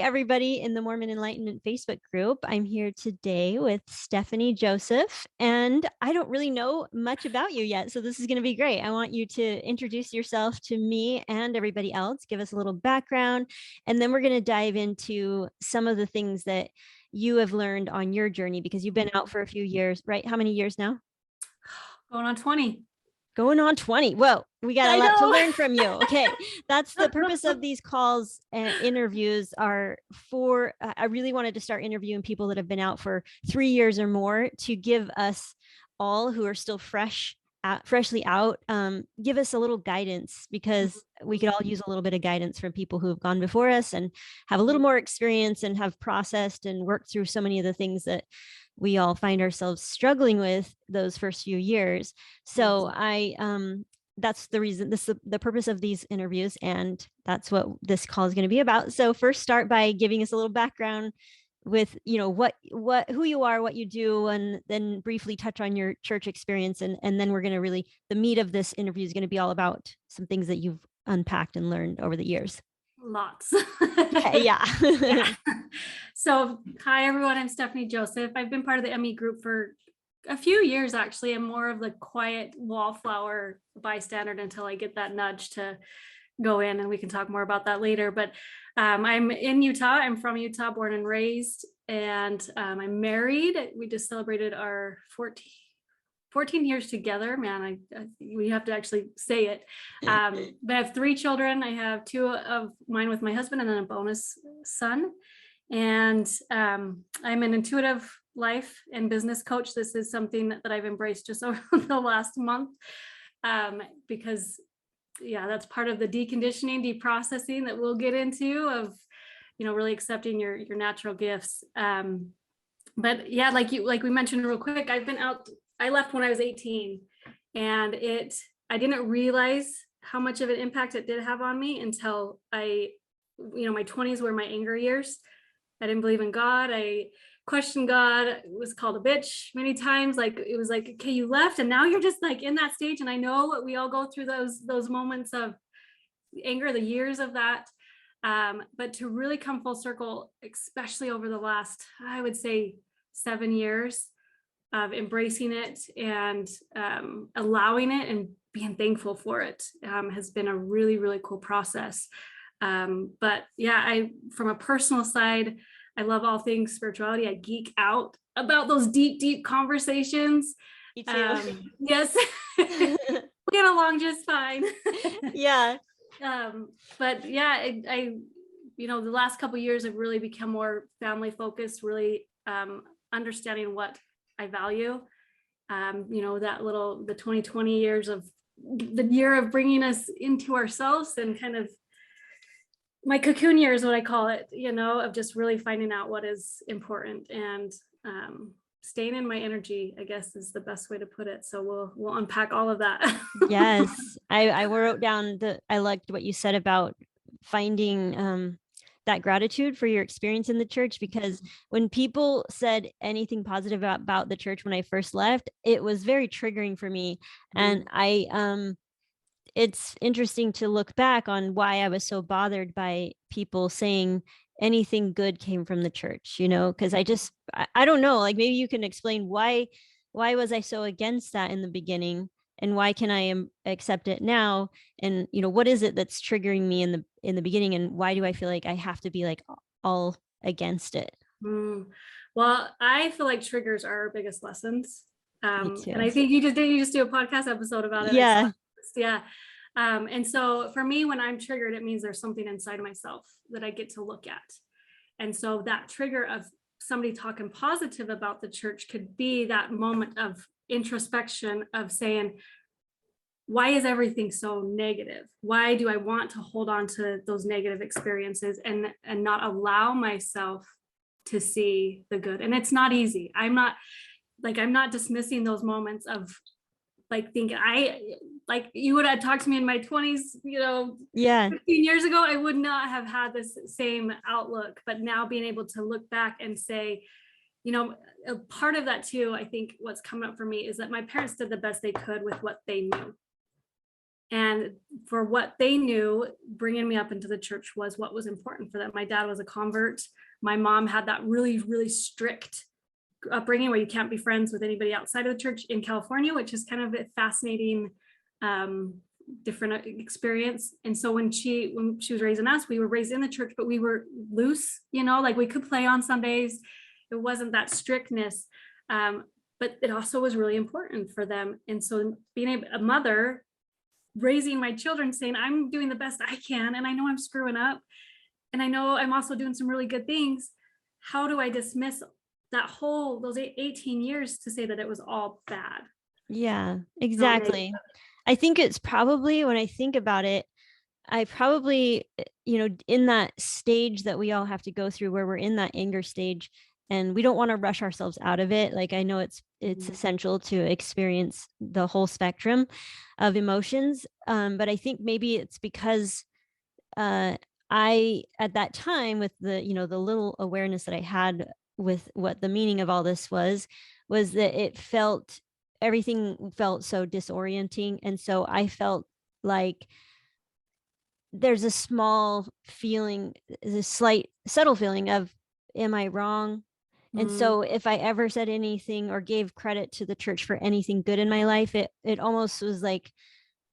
everybody in the Mormon Enlightenment Facebook group. I'm here today with Stefanie Joseph, and I don't really know much about you yet, so this is going to be great. I want you to introduce yourself to me and everybody else, give us a little background, and then we're going to dive into some of the things that you have learned on your journey, because you've been out for a few years, right? How many years now? Going on 20. Going on 20. Whoa, we got a lot to learn from you. Okay, that's the purpose of these calls and interviews are for, I really wanted to start interviewing people that have been out for 3 years or more to give us all who are still freshly out, give us a little guidance, because we could all use a little bit of guidance from people who have gone before us and have a little more experience and have processed and worked through so many of the things that we all find ourselves struggling with those first few years. So that's the reason, this is the purpose of these interviews, and that's what this call is going to be about. So first, start by giving us a little background with, you know, who you are, what you do, and then briefly touch on your church experience, and then we're going to really, the meat of this interview is going to be all about some things that you've unpacked and learned over the years. Lots. Yeah. So hi everyone, I'm Stefanie Joseph. I've been part of the ME group for a few years actually. I'm more of the quiet wallflower bystander until I get that nudge to go in, and we can talk more about that later. But I'm in Utah. I'm from Utah, born and raised, and I'm married. We just celebrated our 14 years together. Man, we have to actually say it. But I have 3 children. I have 2 of mine with my husband and then a bonus son. And I'm an intuitive life and business coach. This is something that I've embraced just over the last month, because that's part of the deconditioning, deprocessing that we'll get into, of, you know, really accepting your natural gifts. But yeah, like we mentioned real quick, I've been out. I left when I was 18, and I didn't realize how much of an impact it did have on me until my 20s were my anger years. I didn't believe in God. I questioned God, was called a bitch many times. Like, it was like, okay, you left and now you're just like in that stage. And I know we all go through those moments of anger, the years of that. But to really come full circle, especially over the last, I would say 7 years of embracing it and allowing it and being thankful for it, has been a really, really cool process. But yeah, from a personal side, I love all things spirituality. I geek out about those deep conversations. Me too. Yes. We get along just fine. Yeah. But yeah, I the last couple of years I've really become more family focused, really understanding what I value. The 2020 years of the year of bringing us into ourselves, and kind of my cocoon year is what I call it, of just really finding out what is important and staying in my energy, I guess is the best way to put it. So we'll unpack all of that. Yes. I wrote down I liked what you said about finding that gratitude for your experience in the church, because when people said anything positive about the church when I first left, it was very triggering for me. And it's interesting to look back on why I was so bothered by people saying anything good came from the church, because I don't know, like, maybe you can explain why was I so against that in the beginning, and why can I accept it now? And, what is it that's triggering me in the beginning, and why do I feel like I have to be like all against it? Well, I feel like triggers are our biggest lessons. Me too. And I think you just do a podcast episode about it. Yeah. Yeah. And so for me, when I'm triggered, it means there's something inside myself that I get to look at. And so that trigger of somebody talking positive about the church could be that moment of introspection, of saying, why is everything so negative? Why do I want to hold on to those negative experiences and not allow myself to see the good? And it's not easy. I'm not dismissing those moments of like thinking you would have talked to me in my 20s, 15 years ago, I would not have had this same outlook. But now being able to look back and say, a part of that too, I think what's coming up for me is that my parents did the best they could with what they knew. And for what they knew, bringing me up into the church was what was important for them. My dad was a convert. My mom had that really, really strict upbringing where you can't be friends with anybody outside of the church in California, which is kind of a fascinating, different experience. And so when she was raising us, we were raised in the church, but we were loose, like we could play on Sundays. It wasn't that strictness, but it also was really important for them. And so being a mother, raising my children, saying I'm doing the best I can, and I know I'm screwing up, and I know I'm also doing some really good things. How do I dismiss those 18 years to say that it was all bad? Yeah, exactly. I think it's probably, when I think about it, I probably, in that stage that we all have to go through, where we're in that anger stage and we don't want to rush ourselves out of it. Like, I know it's essential to experience the whole spectrum of emotions. But I think maybe it's because I, at that time, with the little awareness that I had with what the meaning of all this was that everything felt so disorienting. And so I felt like there's a small feeling, this slight subtle feeling of, am I wrong? And so if I ever said anything or gave credit to the church for anything good in my life, it almost was like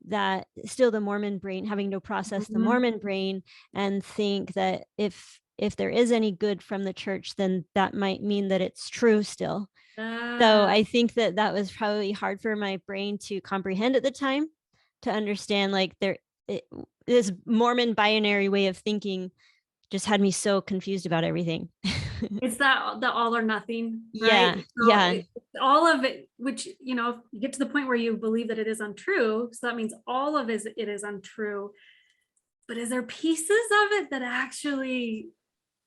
that, still the Mormon brain, having to process the Mormon brain and think that if there is any good from the church, then that might mean that it's true still. So I think that was probably hard for my brain to comprehend at the time, to understand like this Mormon binary way of thinking just had me so confused about everything. It's the all or nothing, right? Yeah. All of it, which, you get to the point where you believe that it is untrue. So that means all of it is untrue. But is there pieces of it that actually,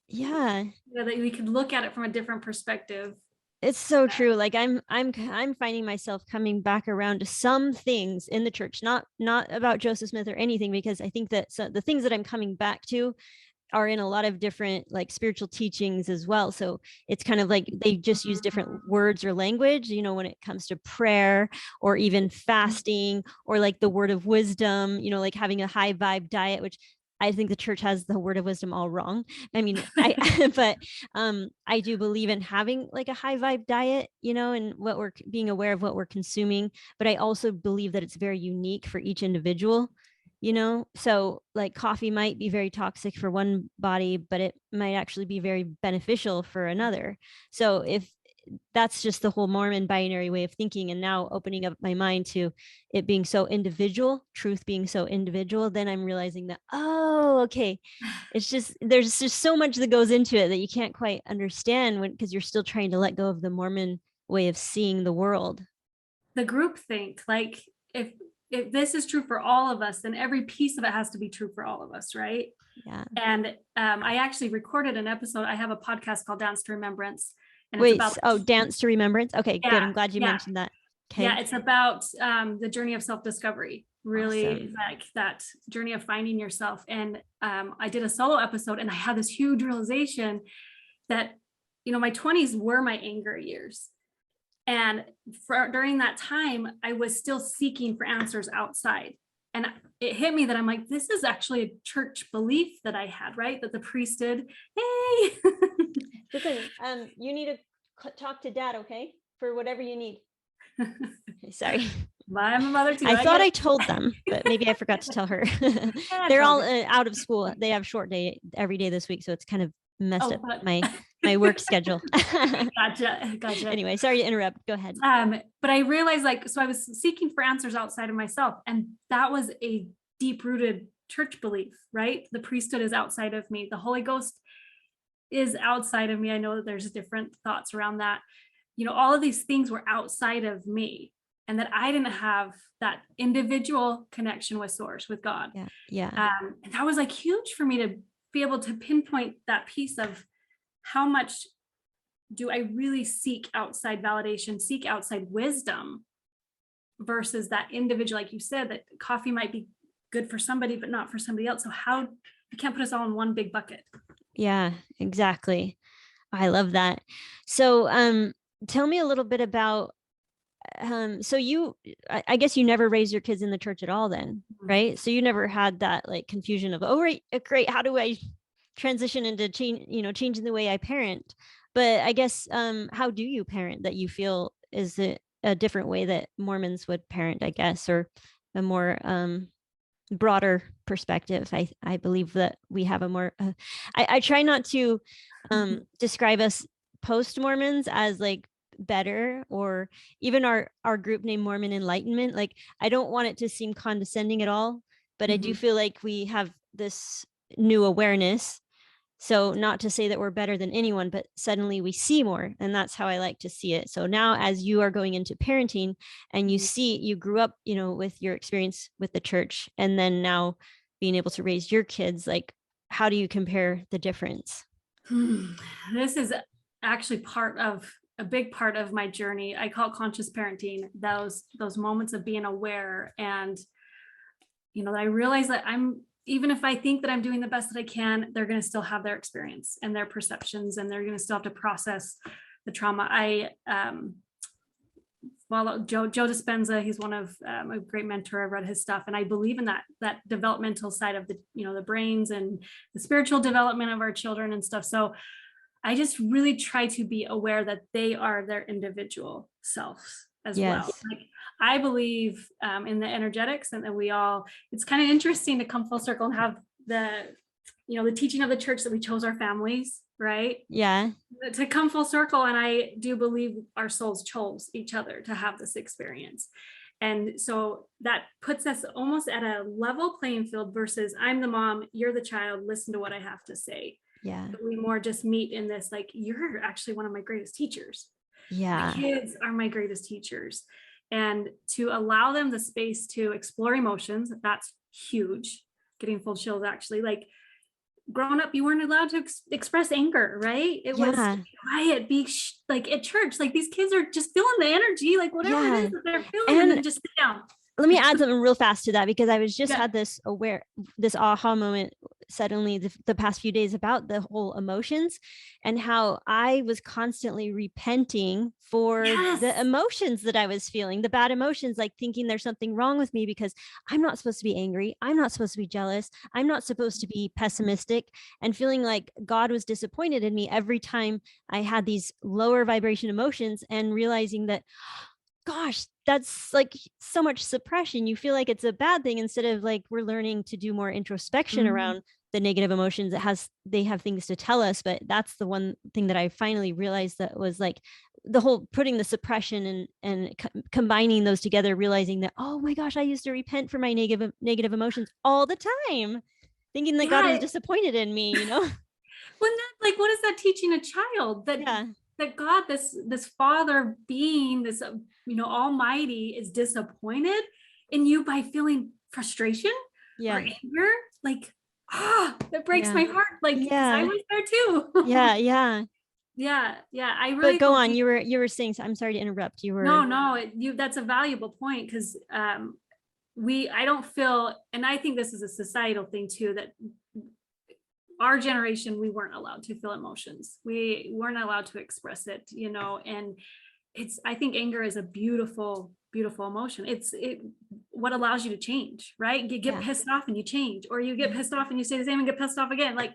that we could look at it from a different perspective? It's so true. Like I'm finding myself coming back around to some things in the church, not about Joseph Smith or anything, because I think that the things that I'm coming back to are in a lot of different like spiritual teachings as well. So it's kind of like they just use different words or language, when it comes to prayer or even fasting, or like the word of wisdom, like having a high vibe diet, which I think the church has the word of wisdom all wrong. I mean, but I do believe in having like a high vibe diet, and what we're being aware of what we're consuming. But I also believe that it's very unique for each individual. So like coffee might be very toxic for one body, but it might actually be very beneficial for another. So if that's just the whole Mormon binary way of thinking, and now opening up my mind to it being so individual, truth being so individual, then I'm realizing that, okay, it's just, there's just so much that goes into it that you can't quite understand because you're still trying to let go of the Mormon way of seeing the world. The group think, like, if this is true for all of us, then every piece of it has to be true for all of us, right? Yeah. And I actually recorded an episode. I have a podcast called Dance to Remembrance. And Wait, Dance to Remembrance. Okay, good. I'm glad you mentioned that. Okay. Yeah, it's about the journey of self-discovery, really. Awesome. Like that journey of finding yourself. And I did a solo episode, and I had this huge realization that, my 20s were my anger years. And during that time, I was still seeking for answers outside. And it hit me that I'm like, this is actually a church belief that I had, right? That the priesthood, hey. Listen, you need to talk to Dad, okay? For whatever you need. Sorry. I'm a mother too. I thought I told them, but maybe I forgot to tell her. They're all out of school. They have short day every day this week, so it's kind of messed up my work schedule. Gotcha. Anyway, sorry to interrupt. Go ahead. But I realized so I was seeking for answers outside of myself, and that was a deep-rooted church belief, right? The priesthood is outside of me. The Holy Ghost is outside of me. I know that there's different thoughts around that. All of these things were outside of me, and that I didn't have that individual connection with Source, with God. Yeah. And that was like huge for me to be able to pinpoint that piece of how much do I really seek outside validation, seek outside wisdom, versus that individual, like you said, that coffee might be good for somebody, but not for somebody else. So how you can't put us all in one big bucket. Yeah, exactly. I love that. So tell me a little bit about so I guess you never raised your kids in the church at all then, right? So you never had that like confusion of, oh, right, great. How do I transition into changing the way I parent? But I guess, how do you parent that you feel is it a different way that Mormons would parent, I guess, or a more, broader perspective? I believe that we have a more, I try not to, describe us post-Mormons as like better, or even our group name Mormon Enlightenment. Like, I don't want it to seem condescending at all, but I do feel like we have this new awareness. So not to say that we're better than anyone, but suddenly we see more. And that's how I like to see it. So now, as you are going into parenting and you grew up, with your experience with the church, and then now being able to raise your kids, like, how do you compare the difference? This is actually a big part of my journey. I call it conscious parenting, those moments of being aware. And, I realize that even if I think that I'm doing the best that I can, they're going to still have their experience and their perceptions, and they're going to still have to process the trauma. Joe Dispenza, he's one of a great mentor. I've read his stuff, and I believe in that developmental side of the brains and the spiritual development of our children and stuff. So I just really try to be aware that they are their individual selves as well. Like, I believe in the energetics, and that it's kind of interesting to come full circle and have the teaching of the church that we chose our families, right? Yeah. To come full circle. And I do believe our souls chose each other to have this experience. And so that puts us almost at a level playing field versus I'm the mom, you're the child, listen to what I have to say. Yeah. But we more just meet in this, like, you're actually one of my greatest teachers. Yeah. My kids are my greatest teachers. And to allow them the space to explore emotions, that's huge. Getting full chills, actually. Like, growing up, you weren't allowed to express anger, right? It was quiet, like at church, like these kids are just feeling the energy, like whatever it is that they're feeling, and then just sit down. Let me add something real fast to that, because I was just had this aha moment suddenly the past few days about the whole emotions, and how I was constantly repenting for the emotions that I was feeling, the bad emotions, like thinking there's something wrong with me because I'm not supposed to be angry. I'm not supposed to be jealous. I'm not supposed to be pessimistic, and feeling like God was disappointed in me every time I had these lower vibration emotions, and realizing that, gosh, that's like so much suppression. You feel like it's a bad thing, instead of like we're learning to do more introspection around the negative emotions. They have things to tell us. But that's the one thing that I finally realized, that was like the whole putting the suppression and combining those together, realizing that, oh my gosh, I used to repent for my negative emotions all the time, thinking that God was disappointed in me, When that, what is that teaching a child? That God, this Father being, this Almighty, is disappointed in you by feeling frustration or anger. Like, that breaks my heart. Like, I was there too. Yeah. I really. But go on. You were saying. I'm sorry to interrupt. You were. No. That's a valuable point, because I don't feel, and I think this is a societal thing too, that our generation, we weren't allowed to feel emotions. We weren't allowed to express it, and I think anger is a beautiful, beautiful emotion. It's what allows you to change, right? You get pissed off and you change, or you get pissed off and you stay the same and get pissed off again. Like,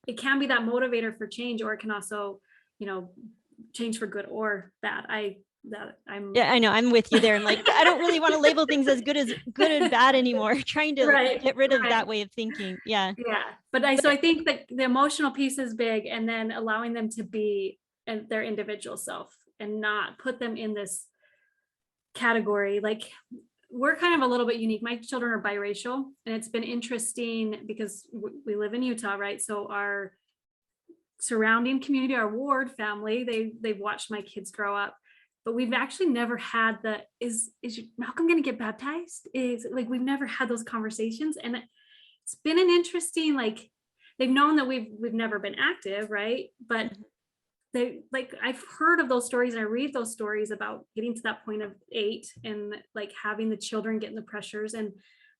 it can be that motivator for change, or it can also, change for good or bad. I know, I'm with you there. And like, I don't really want to label things as good and bad anymore. Trying to get rid of that way of thinking. But I think that the emotional piece is big, and then allowing them to be their individual self and not put them in this category. Like, we're kind of a little bit unique. My children are biracial, and it's been interesting because we live in Utah, right? So our surrounding community, our ward family, they've watched my kids grow up. But we've actually never had is Malcolm going to get baptized? We've never had those conversations. And it's been an interesting, like, they've known that we've never been active, right? But I've heard of those stories, and I read those stories about getting to that point of 8 and like having the children getting the pressures. And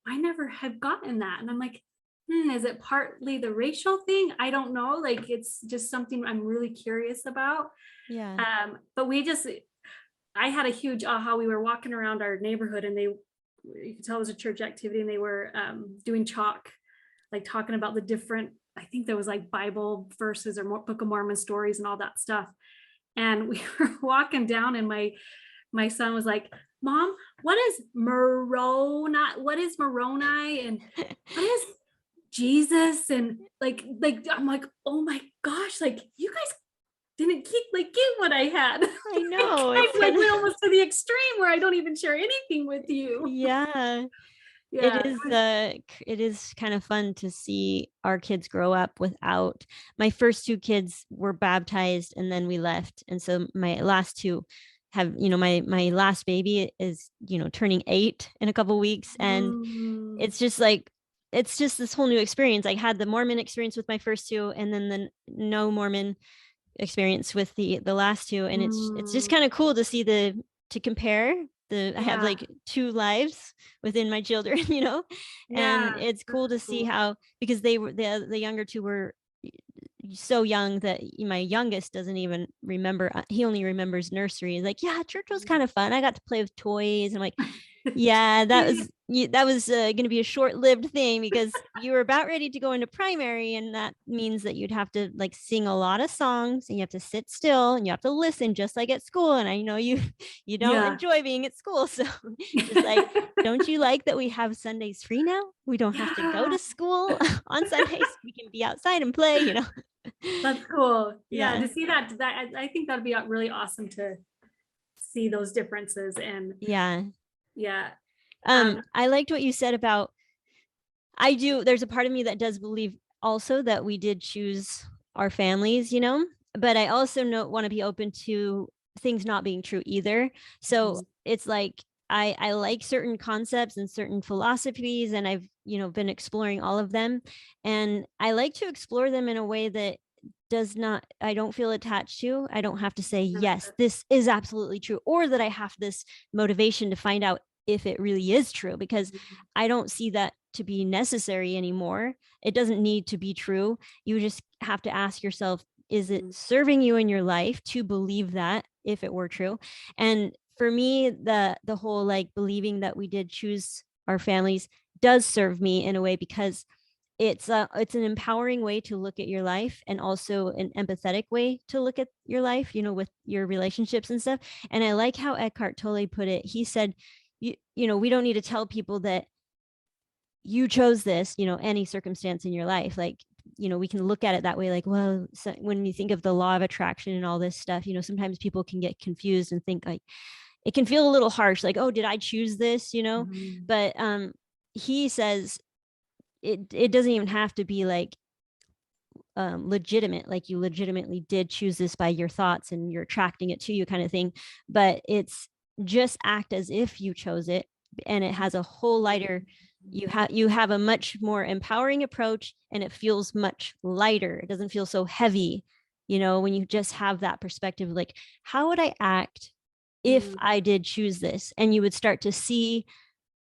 I never have gotten that. And I'm like, is it partly the racial thing? I don't know. Like, it's just something I'm really curious about. Yeah. But I had a huge aha. We were walking around our neighborhood and you could tell it was a church activity, and they were doing chalk, like talking about the different, I think there was like Bible verses or Book of Mormon stories and all that stuff. And we were walking down, and my son was like, Mom, what is Moroni? What is Moroni? And what is Jesus? And like I'm like, oh my gosh, like you guys didn't get what I had. I know. I went almost to the extreme where I don't even share anything with you. Yeah. It is kind of fun to see our kids grow up without. My first two kids were baptized and then we left. And so my last two have, my last baby is, turning 8 in a couple weeks. And it's just like, it's just this whole new experience. I had the Mormon experience with my first two, and then the no Mormon experience with the last two. And it's just kind of cool to see to compare. I have like 2 lives within my children, and it's cool to see how, because they were the younger two were so young that my youngest doesn't even remember. He only remembers nursery. He's like, yeah, church was kind of fun. I got to play with toys. I'm like, yeah, that was going to be a short-lived thing, because you were about ready to go into primary, and that means that you'd have to like sing a lot of songs, and you have to sit still, and you have to listen, just like at school. And I know you don't enjoy being at school, so just like, don't you like that we have Sundays free now? We don't have to go to school on Sundays. We can be outside and play. That's cool. Yeah, to see that I think that'd be really awesome to see those differences. And I liked what you said about, there's a part of me that does believe also that we did choose our families, but I also want to be open to things not being true either. So it's like, I like certain concepts and certain philosophies, and I've, been exploring all of them, and I like to explore them in a way that I don't feel attached to. I don't have to say, yes, this is absolutely true, or that I have this motivation to find out if it really is true, because I don't see that to be necessary anymore. It doesn't need to be true. You just have to ask yourself, is it serving you in your life to believe that, if it were true? And for me, the whole like believing that we did choose our families does serve me in a way, because it's an empowering way to look at your life, and also an empathetic way to look at your life, with your relationships and stuff. And I like how Eckhart Tolle put it. He said, we don't need to tell people that you chose this, any circumstance in your life. Like, we can look at it that way. Like, well, so when you think of the law of attraction and all this stuff, sometimes people can get confused and think like, it can feel a little harsh, like, oh, did I choose this? But he says it doesn't even have to be like legitimate, like you legitimately did choose this by your thoughts and you're attracting it to you, kind of thing. But it's just act as if you chose it, and it has a whole lighter, you have a much more empowering approach, and it feels much lighter. It doesn't feel so heavy, when you just have that perspective, like, how would I act if I did choose this? And you would start to see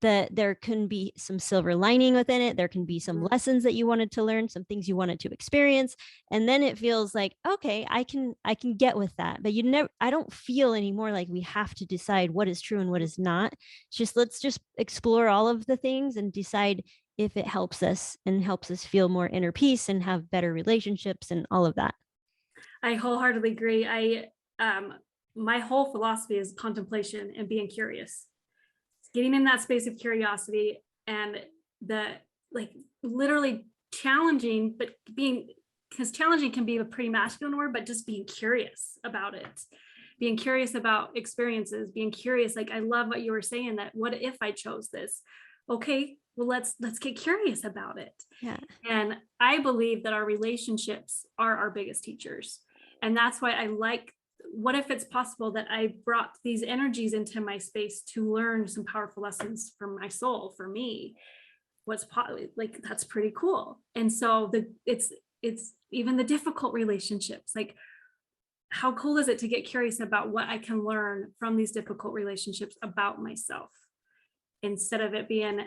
that there can be some silver lining within it. There can be some lessons that you wanted to learn, some things you wanted to experience. And then it feels like, okay, I can get with that. But I don't feel anymore like we have to decide what is true and what is not. It's just, let's just explore all of the things and decide if it helps us and helps us feel more inner peace and have better relationships and all of that. I wholeheartedly agree. My whole philosophy is contemplation and being curious. Getting in that space of curiosity, and literally challenging, but because challenging can be a pretty masculine word, but just being curious about it, being curious about experiences, being curious. Like, I love what you were saying, that what if I chose this? Okay, well, let's get curious about it. Yeah. And I believe that our relationships are our biggest teachers. And that's why I like, what if it's possible that I brought these energies into my space to learn some powerful lessons for my soul, for me? That's pretty cool. And so it's even the difficult relationships, like, how cool is it to get curious about what I can learn from these difficult relationships about myself, instead of it being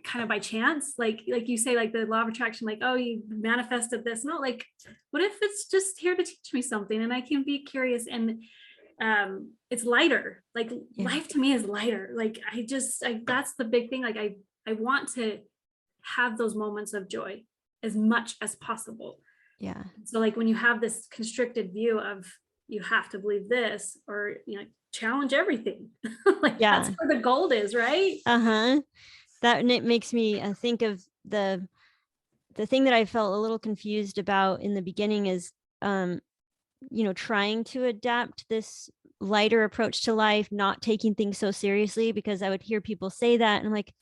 kind of by chance, like you say, like the law of attraction, like, oh, you manifested this. No, like, what if it's just here to teach me something, and I can be curious? And it's lighter. Like Yeah. life to me is lighter. Like that's the big thing. Like I want to have those moments of joy as much as possible. Yeah. So like when you have this constricted view of you have to believe this, or challenge everything. Like Yeah. that's where the gold is, right? Uh-huh. That, and it makes me think of the thing that I felt a little confused about in the beginning is trying to adapt this lighter approach to life, not taking things so seriously, because I would hear people say that, and I'm like,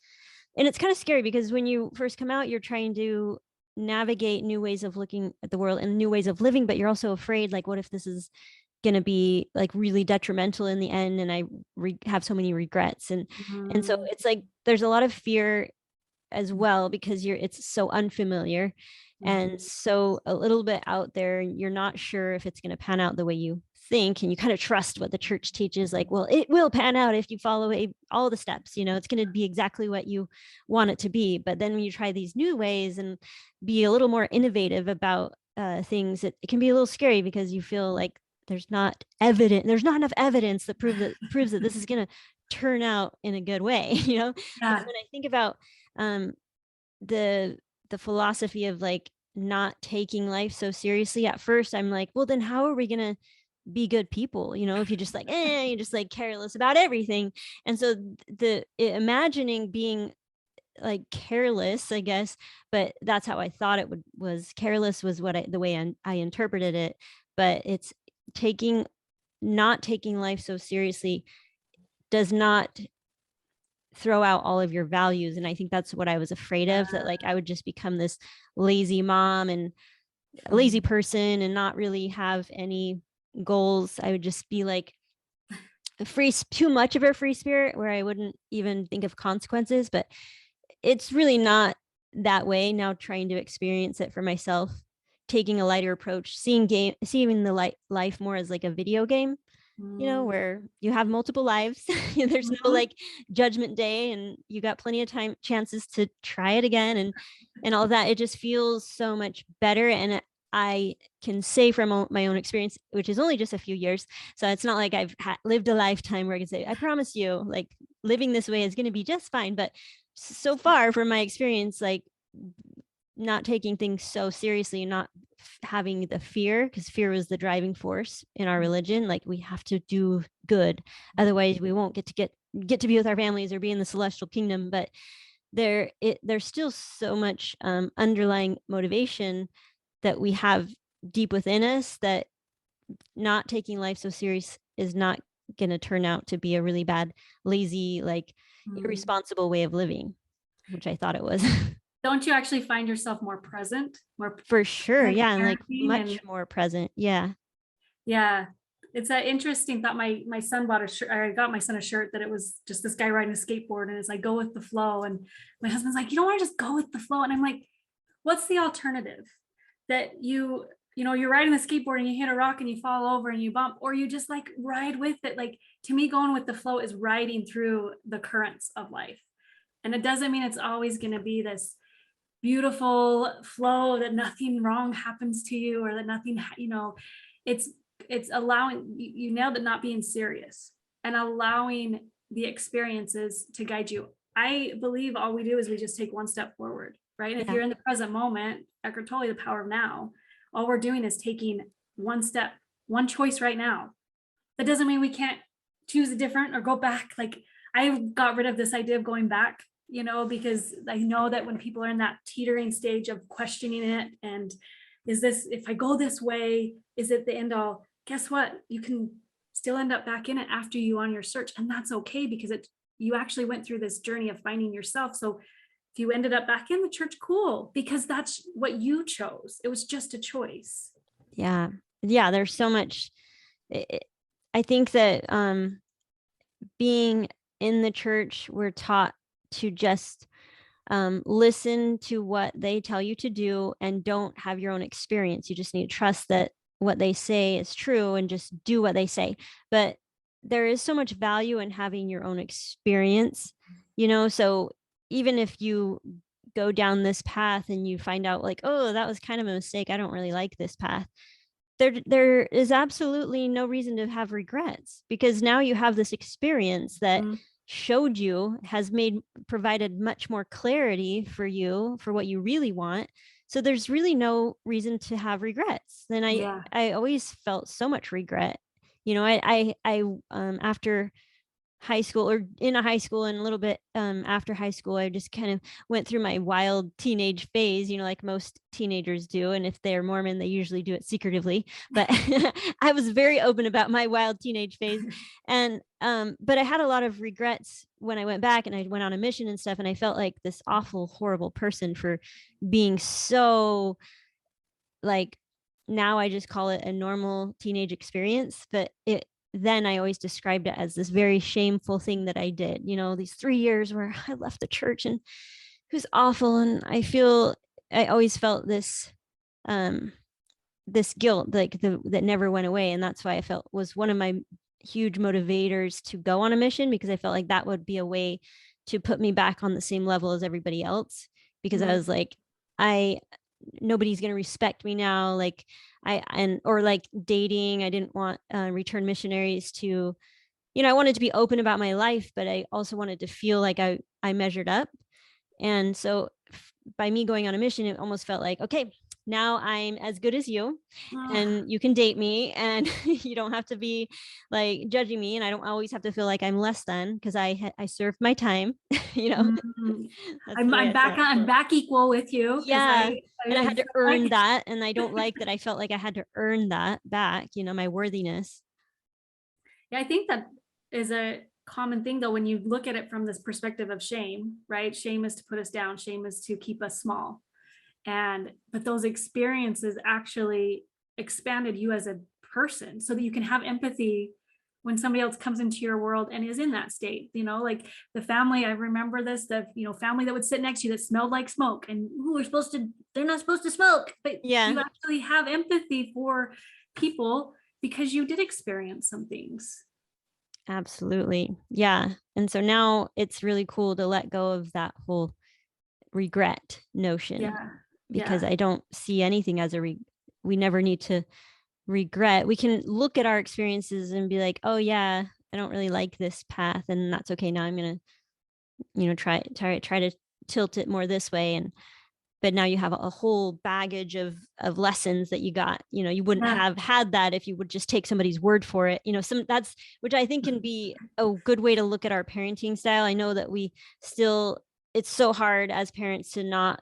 and it's kind of scary because when you first come out, you're trying to navigate new ways of looking at the world and new ways of living, but you're also afraid, like, what if this is going to be like really detrimental in the end, and I have so many regrets, and so it's like there's a lot of fear as well, because it's so unfamiliar and so a little bit out there, and you're not sure if it's going to pan out the way you think, and you kind of trust what the church teaches, like, well, it will pan out if you follow all the steps, it's going to be exactly what you want it to be. But then when you try these new ways and be a little more innovative about things, it can be a little scary, because you feel like there's not enough evidence that proves that this is going to turn out in a good way. Yeah. And when I think about the philosophy of like not taking life so seriously, at first I'm like, well, then how are we going to be good people, if you're just like, you're just like careless about everything. And so imagining being like careless, I guess, but that's how I thought it was careless, was the way I interpreted it. But it's not taking life so seriously does not throw out all of your values. And I think that's what I was afraid of, that like I would just become this lazy mom and a lazy person and not really have any goals. I would just be like too much of a free spirit, where I wouldn't even think of consequences. But it's really not that way now, trying to experience it for myself, taking a lighter approach, seeing the life more as like a video game, where you have multiple lives. There's no like judgment day, and you got plenty of chances to try it again, and all of that. It just feels so much better. And I can say from my own experience, which is only just a few years, so it's not like I've lived a lifetime where I can say, I promise you, like, living this way is going to be just fine. But so far from my experience, like, not taking things so seriously, not having the fear, because fear was the driving force in our religion. Like, we have to do good, otherwise we won't get to be with our families or be in the celestial kingdom. But there's still so much underlying motivation that we have deep within us, that not taking life so serious is not going to turn out to be a really bad, lazy, like irresponsible way of living, which I thought it was. Don't you actually find yourself more present? For sure. Yeah. And like parenting much more present. Yeah. Yeah. It's an interesting thought. My son bought a shirt. I got my son a shirt that it was just this guy riding a skateboard, and it's like, go with the flow. And my husband's like, you don't want to just go with the flow. And I'm like, what's the alternative? That you're riding the skateboard and you hit a rock and you fall over and you bump, or you just like ride with it. Like, to me, going with the flow is riding through the currents of life. And it doesn't mean it's always going to be this beautiful flow that nothing wrong happens to you, or that nothing, it's allowing, you nailed it, not being serious and allowing the experiences to guide you. I believe all we do is we just take one step forward, right? And if you're in the present moment, Eckhart Tolle, the power of now, all we're doing is taking one step, one choice right now. That doesn't mean we can't choose a different or go back. Like, I got rid of this idea of going back, because I know that when people are in that teetering stage of questioning it, and is this, if I go this way, is it the end all? Guess what? You can still end up back in it after you on your search. And that's okay, because you actually went through this journey of finding yourself. So if you ended up back in the church, cool, because that's what you chose. It was just a choice. Yeah. Yeah. There's so much. I think that being in the church, we're taught to just listen to what they tell you to do and don't have your own experience. You just need to trust that what they say is true and just do what they say. But there is so much value in having your own experience, so even if you go down this path and you find out like, oh, that was kind of a mistake, I don't really like this path, there is absolutely no reason to have regrets, because now you have this experience that showed you, has provided much more clarity for you for what you really want. So there's really no reason to have regrets. And I always felt so much regret. I after high school, or in a high school, and a little bit after high school, I just kind of went through my wild teenage phase, like most teenagers do. And if they're Mormon, they usually do it secretively. But I was very open about my wild teenage phase. And but I had a lot of regrets when I went back and I went on a mission and stuff. And I felt like this awful, horrible person for being so, like, now I just call it a normal teenage experience, but then I always described it as this very shameful thing that I did, these 3 years where I left the church, and it was awful. And I always felt this guilt, like that never went away. And that's why I felt was one of my huge motivators to go on a mission, because I felt like that would be a way to put me back on the same level as everybody else, because I was like, nobody's going to respect me now. Like or like dating, I didn't want return missionaries to, I wanted to be open about my life, but I also wanted to feel like I measured up. And so by me going on a mission, it almost felt like, okay, now I'm as good as you, and you can date me, and you don't have to be like judging me, and I don't always have to feel like I'm less than, because I served my time. I'm back equal with you. Yeah. And I had to earn that. And I don't like that I felt like I had to earn that back, my worthiness. Yeah, I think that is a common thing, though, when you look at it from this perspective of shame, right? Shame is to put us down. Shame is to keep us small. But those experiences actually expanded you as a person, so that you can have empathy when somebody else comes into your world and is in that state. Like the family, I remember this, the family that would sit next to you that smelled like smoke, and they're not supposed to smoke, but you actually have empathy for people because you did experience some things. Absolutely. Yeah. And so now it's really cool to let go of that whole regret notion, because I don't see anything as we never need to regret. We can look at our experiences and be like, oh yeah, I don't really like this path, and that's okay. Now I'm going to, try to tilt it more this way. But now you have a whole baggage of lessons that you got. You wouldn't have had that if you would just take somebody's word for it. Which I think can be a good way to look at our parenting style. I know that it's so hard as parents to not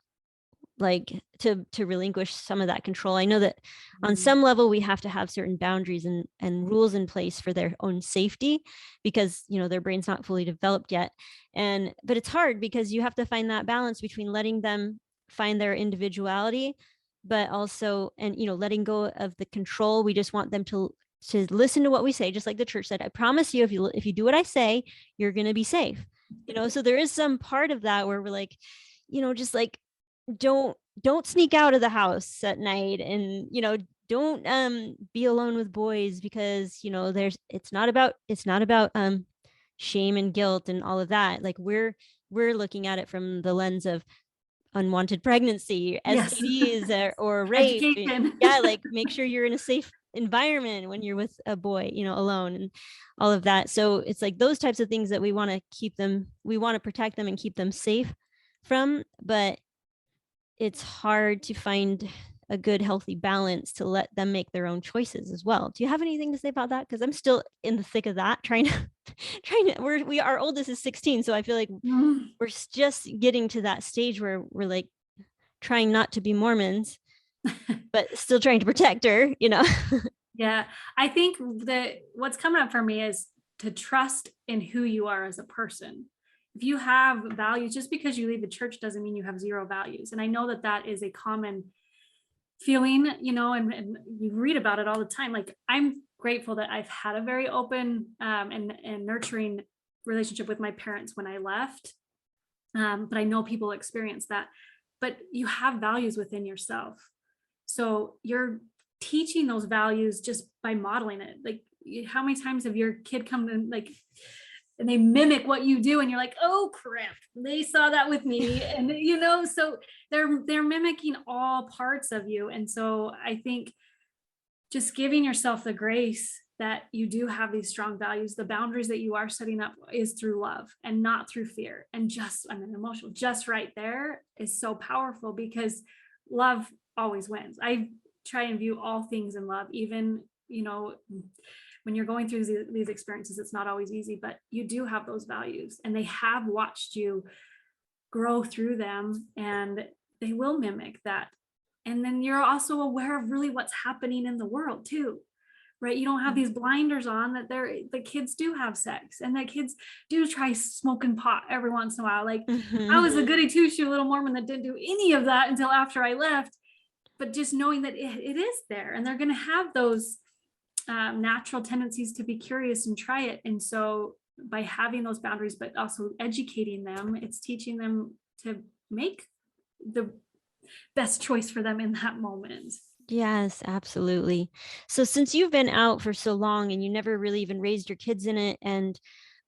like to relinquish some of that control. I know that on some level we have to have certain boundaries and rules in place for their own safety, because their brain's not fully developed yet. But it's hard because you have to find that balance between letting them find their individuality, but also, and letting go of the control. We just want them to listen to what we say, just like the church said, I promise you, if you do what I say, you're going to be safe. So there is some part of that where we're like, just like, don't sneak out of the house at night, and don't be alone with boys, because it's not about shame and guilt and all of that. Like we're looking at it from the lens of unwanted pregnancy, STDs, or rape. Like make sure you're in a safe environment when you're with a boy, alone, and all of that. So it's like those types of things that we want to protect them and keep them safe from. But it's hard to find a good, healthy balance to let them make their own choices as well. Do you have anything to say about that? Because I'm still in the thick of that, our oldest is 16. So I feel like we're just getting to that stage where we're like trying not to be Mormons, but still trying to protect her, Yeah. I think that what's coming up for me is to trust in who you are as a person. If you have values, just because you leave the church doesn't mean you have zero values. And I know that is a common feeling, and you read about it all the time. Like, I'm grateful that I've had a very open and nurturing relationship with my parents when I left. But I know people experience that. But you have values within yourself. So you're teaching those values just by modeling it. Like, how many times have your kid come in, like, and they mimic what you do, and you're like, oh crap, they saw that with me. And so they're mimicking all parts of you. And so I think just giving yourself the grace that you do have these strong values. The boundaries that you are setting up is through love and not through fear. And just, I mean, emotional, just right there is so powerful, because love always wins. I try and view all things in love, even, you know, when you're going through these experiences, it's not always easy, but you do have those values, and they have watched you grow through them, and they will mimic that. And then you're also aware of really what's happening in the world too, right? You don't have these blinders on that the kids do have sex, and that kids do try smoking pot every once in a while. Like I was a goody two shoe little Mormon that didn't do any of that until after I left, but just knowing that it is there, and they're going to have those natural tendencies to be curious and try it. And so by having those boundaries, but also educating them, it's teaching them to make the best choice for them in that moment. Yes, absolutely. So since you've been out for so long and you never really even raised your kids in it,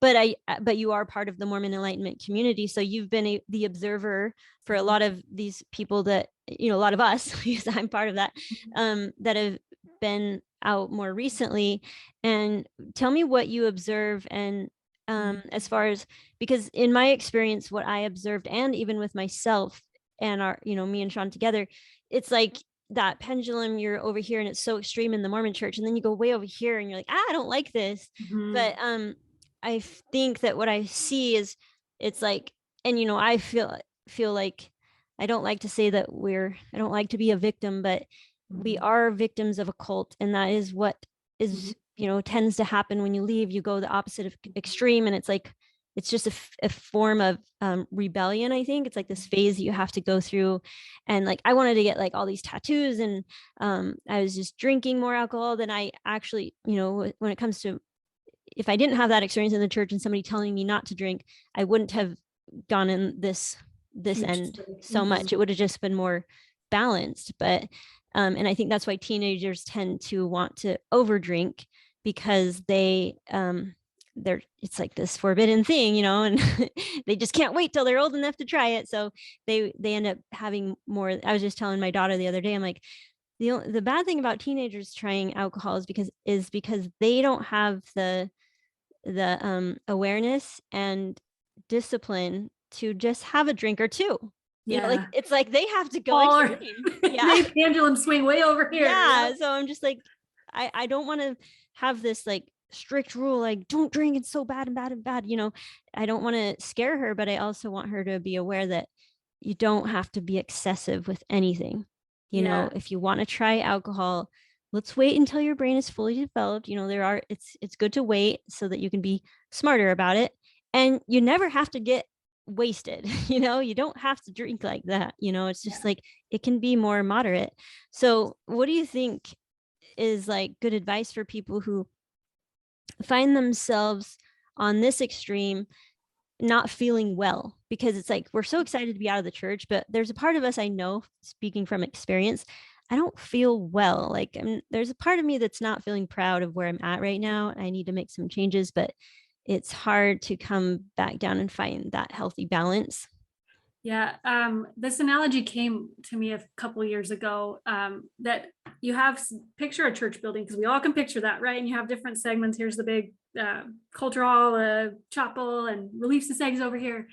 but you are part of the Mormon Enlightenment community, so you've been the observer for a lot of these people that, you know, a lot of us, because I'm part of that, that have been out more recently. And tell me what you observe, and as far as, because in my experience, what I observed, and even with myself and our, you know, me and Sean together, it's like that pendulum, you're over here and it's so extreme in the Mormon church, and then you go way over here and you're like, I don't like this. But I think that what I see is, it's like, and you know, I feel like, I don't like to say that I don't like to be a victim, but we are victims of a cult, and that is what is, you know, tends to happen when you leave. You go the opposite of extreme, and it's like, it's just a form of rebellion. I think it's like this phase that you have to go through. And like, I wanted to get like all these tattoos, and I was just drinking more alcohol than I actually, you know, when it comes to, if I didn't have that experience in the church and somebody telling me not to drink, I wouldn't have gone in this end so much. It would have just been more balanced. But and I think that's why teenagers tend to want to overdrink, because it's like this forbidden thing, you know, and they just can't wait till they're old enough to try it. So they end up having more. I was just telling my daughter the other day, I'm like, the bad thing about teenagers trying alcohol is because they don't have the awareness and discipline to just have a drink or two. You know, like, it's like they have to go extreme. Yeah. Pendulum swing way over here. Yeah. So I'm just like, I don't want to have this like strict rule, like, don't drink, it's so bad and bad and bad. You know, I don't want to scare her, but I also want her to be aware that you don't have to be excessive with anything. You know, if you want to try alcohol, let's wait until your brain is fully developed. You know, it's good to wait so that you can be smarter about it. And you never have to get wasted. You know, you don't have to drink like that. You know, it's just like, it can be more moderate. So what do you think is like good advice for people who find themselves on this extreme, not feeling well? Because it's like, we're so excited to be out of the church, but there's a part of us, I know, speaking from experience, I don't feel well. Like, there's a part of me that's not feeling proud of where I'm at right now. I need to make some changes, but it's hard to come back down and find that healthy balance. Yeah. This analogy came to me a couple of years ago, that you have, picture a church building, because we all can picture that, right? And you have different segments. Here's the big culture hall, chapel, and Relief Society's over here.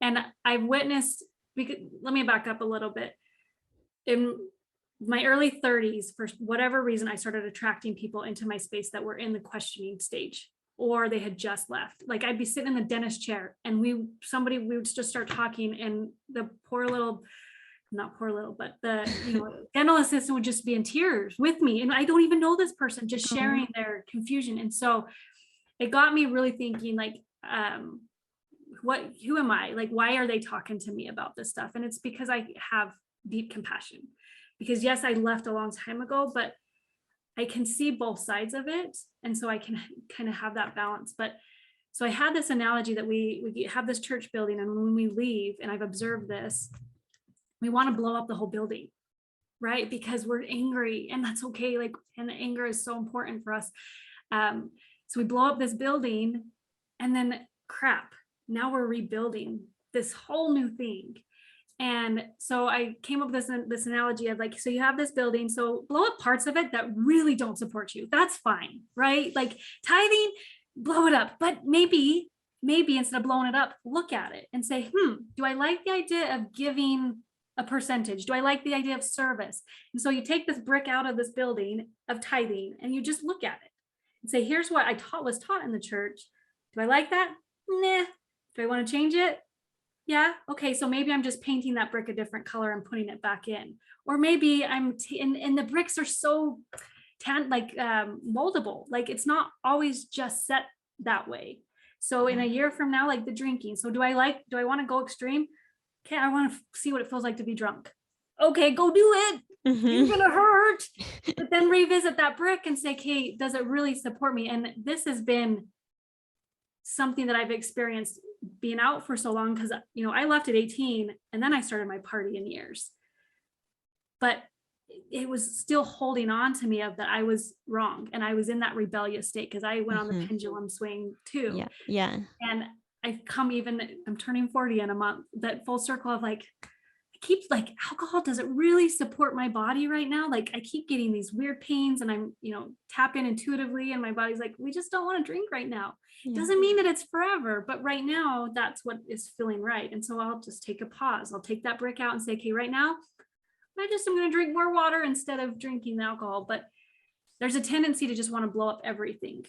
And I've witnessed, let me back up a little bit. In my early 30s, for whatever reason, I started attracting people into my space that were in the questioning stage, or they had just left. Like, I'd be sitting in the dentist chair, and we would just start talking, and the not poor little, but the, you know, dental assistant would just be in tears with me. And I don't even know this person, just sharing their confusion. And so it got me really thinking, like, who am I? Like, why are they talking to me about this stuff? And it's because I have deep compassion, because yes, I left a long time ago, but I can see both sides of it. And so I can kind of have that balance. But so I had this analogy that we have this church building, and when we leave, and I've observed this, we want to blow up the whole building, right? Because we're angry, and that's okay. Like, and anger is so important for us. So we blow up this building, and then crap, now we're rebuilding this whole new thing. And so I came up with this analogy of like, so you have this building, so blow up parts of it that really don't support you. That's fine, right? Like tithing, blow it up. But maybe instead of blowing it up, look at it and say, do I like the idea of giving a percentage? Do I like the idea of service? And so you take this brick out of this building of tithing and you just look at it and say, here's what I was taught in the church. Do I like that? Nah. Do I want to change it? Yeah. Okay. So maybe I'm just painting that brick a different color and putting it back in. Or maybe and the bricks are so moldable. Like it's not always just set that way. So in a year from now, like the drinking. So do I want to go extreme? Okay. I want to see what it feels like to be drunk. Okay, go do it. You're going to hurt. But then revisit that brick and say, okay, does it really support me? And this has been something that I've experienced being out for so long, because I left at 18 and then I started my partying years, but it was still holding on to me of that I was wrong and I was in that rebellious state because I went on the pendulum swing too. Yeah. And I'm turning 40 in a month, that full circle of like, I keep like, alcohol, does it really support my body right now? Like I keep getting these weird pains and I'm tap in intuitively and my body's like, we just don't want to drink right now. Doesn't mean that it's forever, but right now that's what is feeling right. And so I'll just take a pause. I'll take that brick out and say, okay, right now I'm going to drink more water instead of drinking the alcohol. But there's a tendency to just want to blow up everything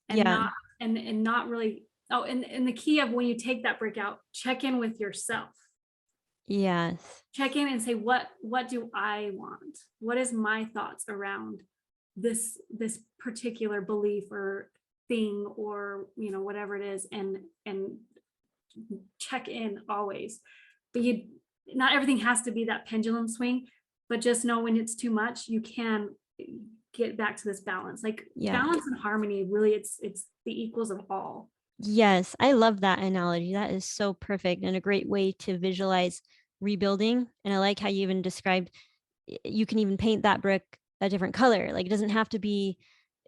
and not really. Oh, and the key of when you take that brick out, check in with yourself. Yes. Check in and say, what do I want? What is my thoughts around this particular belief or thing or whatever it is, and check in always. But not everything has to be that pendulum swing, but just know when it's too much, you can get back to this balance. Like balance and harmony, really it's the equals of all. Yes, I love that analogy. That is so perfect and a great way to visualize rebuilding. And I like how you even described you can even paint that brick a different color. Like it doesn't have to be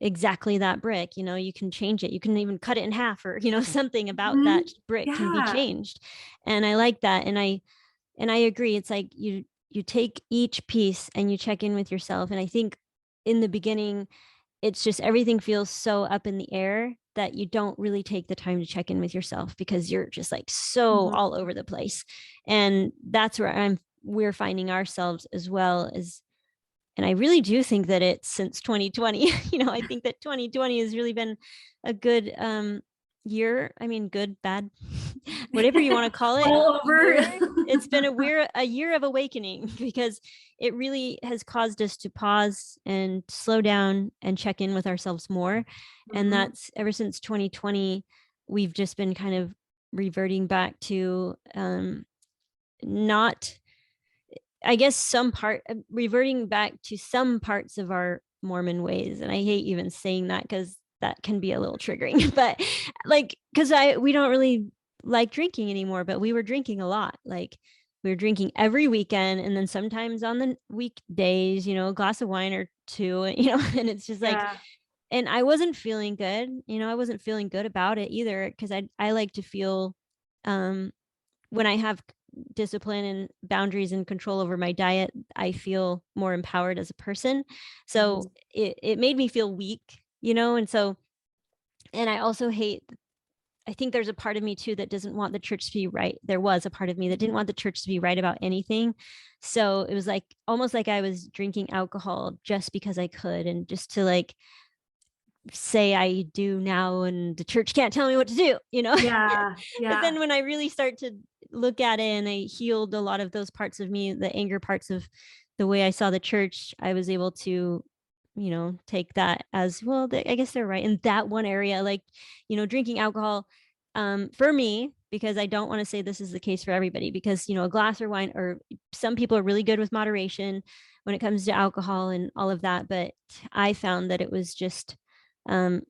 exactly that brick, you can change it. You can even cut it in half or, something about that brick can be changed. And I like that. And I agree. It's like you take each piece and you check in with yourself. And I think in the beginning, it's just everything feels so up in the air that you don't really take the time to check in with yourself because you're just like so all over the place. And that's where we're finding ourselves as well as. And I really do think that it's since 2020, I think that 2020 has really been a good year. I mean, good, bad, whatever you want to call it. All over. It's been a year of awakening because it really has caused us to pause and slow down and check in with ourselves more. And that's ever since 2020, we've just been kind of reverting back to reverting back to some parts of our Mormon ways. And I hate even saying that because that can be a little triggering, but because we don't really like drinking anymore, but we were drinking a lot. Like we were drinking every weekend. And then sometimes on the weekdays, a glass of wine or two, and it's just like, and I wasn't feeling good, I wasn't feeling good about it either. Cause I like to feel, when I have discipline and boundaries and control over my diet, I feel more empowered as a person. So it made me feel weak, and so, and I also I think there's a part of me too that doesn't want the church to be right. There was a part of me that didn't want the church to be right about anything. So it was like almost like I was drinking alcohol just because I could, and just to say I do now and the church can't tell me what to do, Yeah. But then when I really start to look at it and I healed a lot of those parts of me, the anger parts of the way I saw the church, I was able to, take that as well. I guess they're right in that one area, drinking alcohol, for me, because I don't want to say this is the case for everybody, because, a glass of wine, or some people are really good with moderation when it comes to alcohol and all of that. But I found that it was just,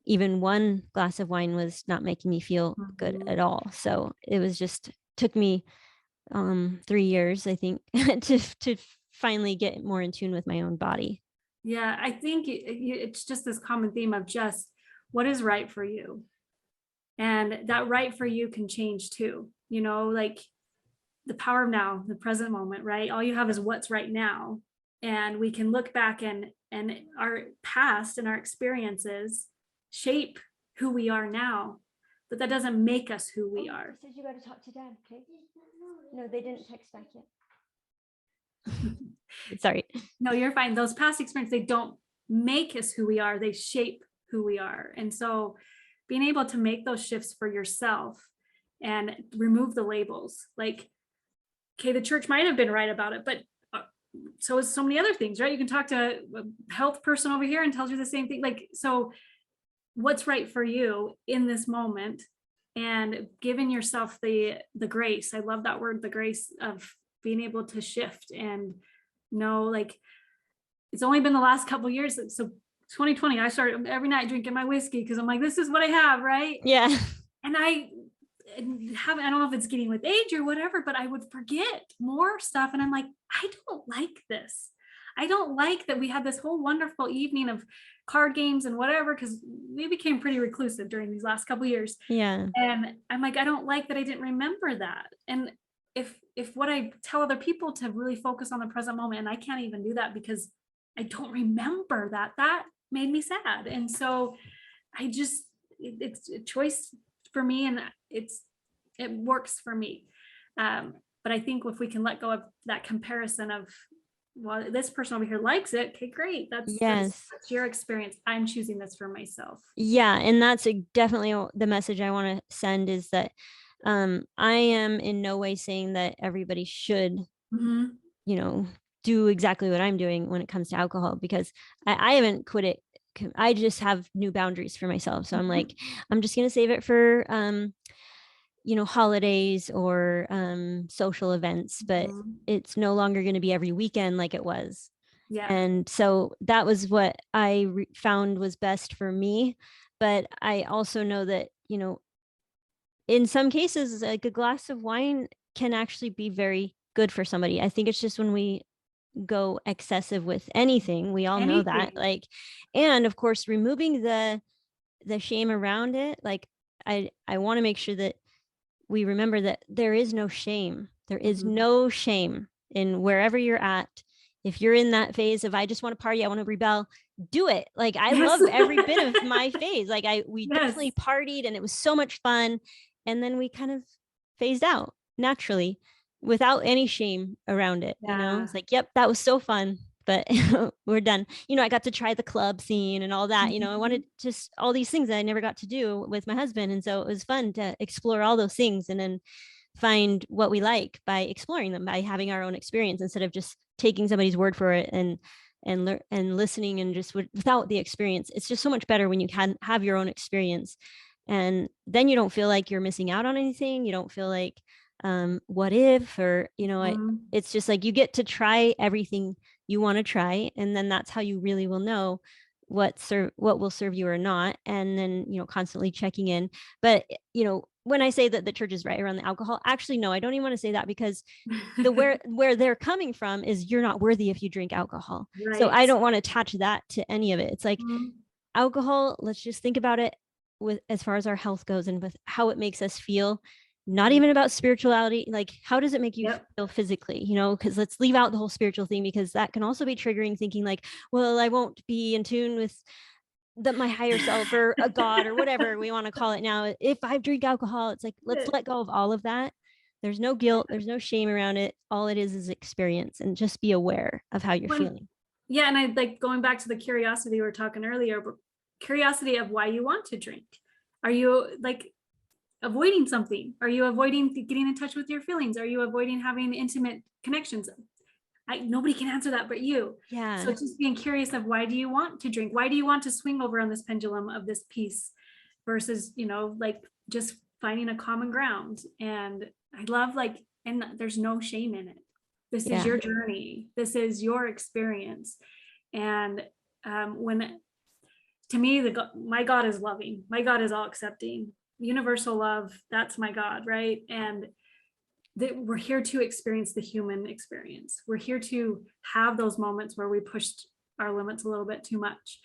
even one glass of wine was not making me feel good at all. So it was took me 3 years, I think, to finally get more in tune with my own body. Yeah, I think it's just this common theme of just what is right for you. And that right for you can change too. the power of now, the present moment, right? All you have is what's right now. And we can look back and our past and our experiences shape who we are now, but that doesn't make us who we are. Says you got to talk to Dad. Okay. No, they didn't text back yet. Sorry. No, you're fine. Those past experiences, they don't make us who we are. They shape who we are. And so being able to make those shifts for yourself and remove the labels, like, okay, the church might have been right about it, but so is so many other things, right? You can talk to a health person over here and tells you the same thing. Like, so what's right for you in this moment, and giving yourself the grace. I love that word, the grace of being able to shift and know, like, it's only been the last couple of years. So 2020, I started every night drinking my whiskey because I'm like, this is what I have, right? Yeah. And I don't know if it's getting with age or whatever, but I would forget more stuff. And I'm like, I don't like this. I don't like that we had this whole wonderful evening of card games and whatever, because we became pretty reclusive during these last couple of years. Yeah. And I'm like, I don't like that I didn't remember that. And if what I tell other people to really focus on the present moment, and I can't even do that because I don't remember that made me sad. And so it's a choice for me, and it works for me. But I think if we can let go of that comparison of, well, this person over here likes it, okay, great. That's your experience. I'm choosing this for myself. Yeah. And that's definitely the message I want to send, is that I am in no way saying that everybody should, do exactly what I'm doing when it comes to alcohol, because I haven't quit it. I just have new boundaries for myself. So I'm like, I'm just going to save it for, holidays or social events, but it's no longer going to be every weekend like it was. Yeah. And so that was what I found was best for me. But I also know that, in some cases, like a glass of wine can actually be very good for somebody. I think it's just when we go excessive with anything, we all know that, like, and of course, removing the shame around it. Like, I want to make sure that we remember that there is no shame. There is no shame in wherever you're at. If you're in that phase of, I just want to party, I want to rebel, do it. Like, I love every bit of my phase. Like, we definitely partied and it was so much fun. And then we kind of phased out naturally without any shame around it. It's like, yep, that was so fun, but we're done. I got to try the club scene and all that. I wanted just all these things that I never got to do with my husband. And so it was fun to explore all those things and then find what we like by exploring them, by having our own experience instead of just taking somebody's word for it and listening and just without the experience. It's just so much better when you can have your own experience. And then you don't feel like you're missing out on anything. You don't feel like, what if, or, it's just like you get to try everything you want to try. And then that's how you really will know what will serve you or not. And then, constantly checking in. But, when I say that the church is right around the alcohol, actually, no, I don't even want to say that, because where they're coming from is you're not worthy if you drink alcohol. Right. So I don't want to attach that to any of it. It's like alcohol, let's just think about it with as far as our health goes and with how it makes us feel, not even about spirituality. Like, how does it make you feel physically, because let's leave out the whole spiritual thing, because that can also be triggering, thinking like, well, I won't be in tune with my higher self or a God or whatever we want to call it now if I drink alcohol. It's like, let's let go of all of that. There's no guilt, there's no shame around it. All it is experience, and just be aware of how you're feeling. Yeah. And I like going back to the curiosity we were talking earlier, curiosity of why you want to drink. Are you like avoiding something? Are you avoiding getting in touch with your feelings? Are you avoiding having intimate connections? Nobody can answer that but you. Yeah. So just being curious of, why do you want to drink? Why do you want to swing over on this pendulum of this peace versus, like just finding a common ground? And I love and there's no shame in it. This is your journey. This is your experience. And to me, my God is loving. My God is all accepting. Universal love. That's my God, right? And we're here to experience the human experience. We're here to have those moments where we pushed our limits a little bit too much.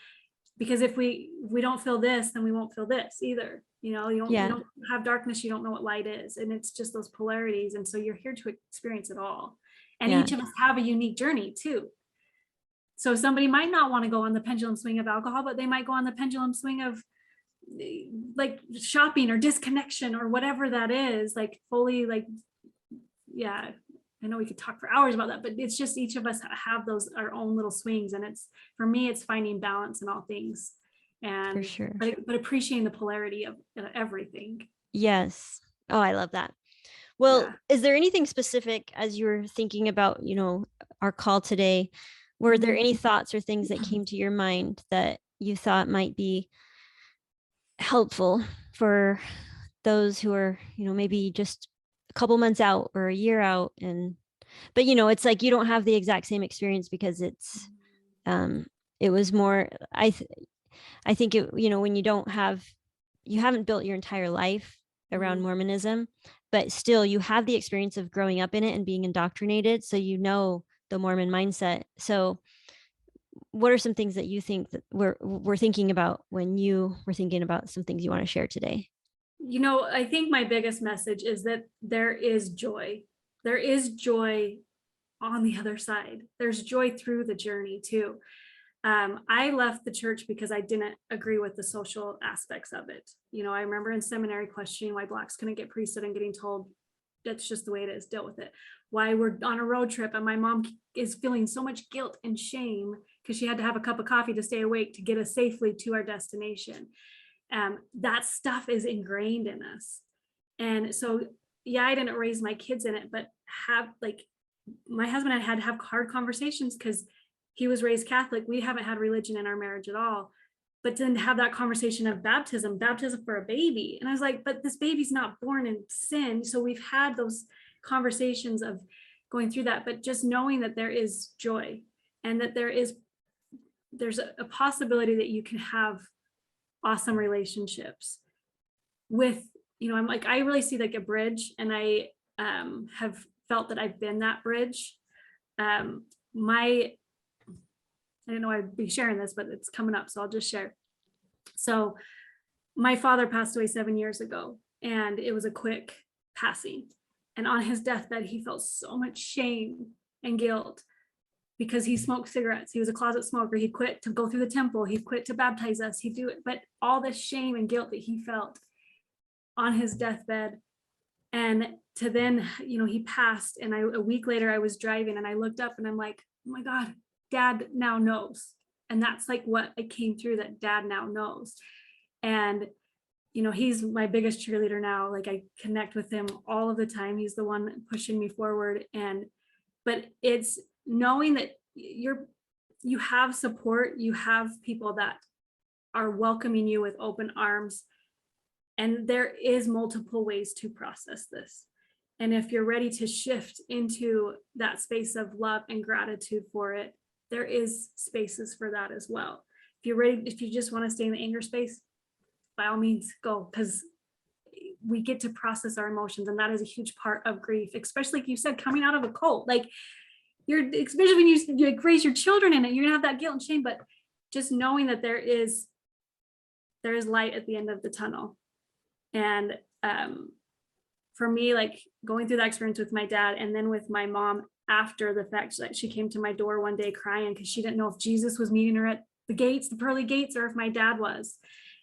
because if we don't feel this, then we won't feel this either. You know, you don't have darkness, you don't know what light is. And it's just those polarities. And so you're here to experience it all. And each of us have a unique journey too. So somebody might not want to go on the pendulum swing of alcohol, but they might go on the pendulum swing of like shopping or disconnection or whatever that is, like fully, like, yeah, I know we could talk for hours about that, but it's just each of us have those, our own little swings. And it's, for me, it's finding balance in all things. And for sure. But appreciating the polarity of everything. Yes. Oh, I love that. Well, is there anything specific as you were thinking about, you know, our call today? Were there any thoughts or things that came to your mind that you thought might be helpful for those who are, you know, maybe just a couple months out or a year out? And, but, you know, it's like, you don't have the exact same experience because it's, it was more, I think it, you know, when you don't have, you haven't built your entire life around Mormonism, but still you have the experience of growing up in it and being indoctrinated. So, you know, the Mormon mindset. So what are some things that you think that we're thinking about when you were thinking about some things you want to share today? You know, I think my biggest message is that there is joy. There is joy on the other side. There's joy through the journey too. I left the church because I didn't agree with the social aspects of it. You know, I remember in seminary questioning why Blacks couldn't get priesthood and getting told that's just the way it is, deal with it. Why we're on a road trip and my mom is feeling so much guilt and shame because she had to have a cup of coffee to stay awake to get us safely to our destination. That stuff is ingrained in us. And so, yeah, I didn't raise my kids in it, but my husband and I had to have hard conversations because he was raised Catholic. We haven't had religion in our marriage at all. But then to have that conversation of baptism for a baby. And I was like, but this baby's not born in sin. So we've had those conversations of going through that, but just knowing that there is joy and that there's a possibility that you can have awesome relationships with, you know, I'm like, I really see like a bridge, and I have felt that I've been that bridge. I didn't know I'd be sharing this, but it's coming up, so I'll just share. So my father passed away 7 years ago, and it was a quick passing. And on his deathbed, he felt so much shame and guilt because he smoked cigarettes. He was a closet smoker. He quit to go through the temple. He quit to baptize us. He'd do it, but all the shame and guilt that he felt on his deathbed. And to then, you know, he passed. And a week later, I was driving and I looked up and I'm like, oh my God, Dad now knows. And that's like what I came through, that Dad now knows. And, you know, he's my biggest cheerleader now. Like, I connect with him all of the time. He's the one pushing me forward. But it's knowing that you have support, you have people that are welcoming you with open arms. And there is multiple ways to process this. And if you're ready to shift into that space of love and gratitude for it, there is spaces for that as well. If you're ready, if you just want to stay in the anger space, by all means go, because we get to process our emotions. And that is a huge part of grief, especially like you said, coming out of a cult. Like, especially when you raise your children in it, you're gonna have that guilt and shame, but just knowing that there is light at the end of the tunnel. And for me, like going through that experience with my dad and then with my mom after the fact that she came to my door one day crying because she didn't know if Jesus was meeting her at the gates, the pearly gates, or if my dad was.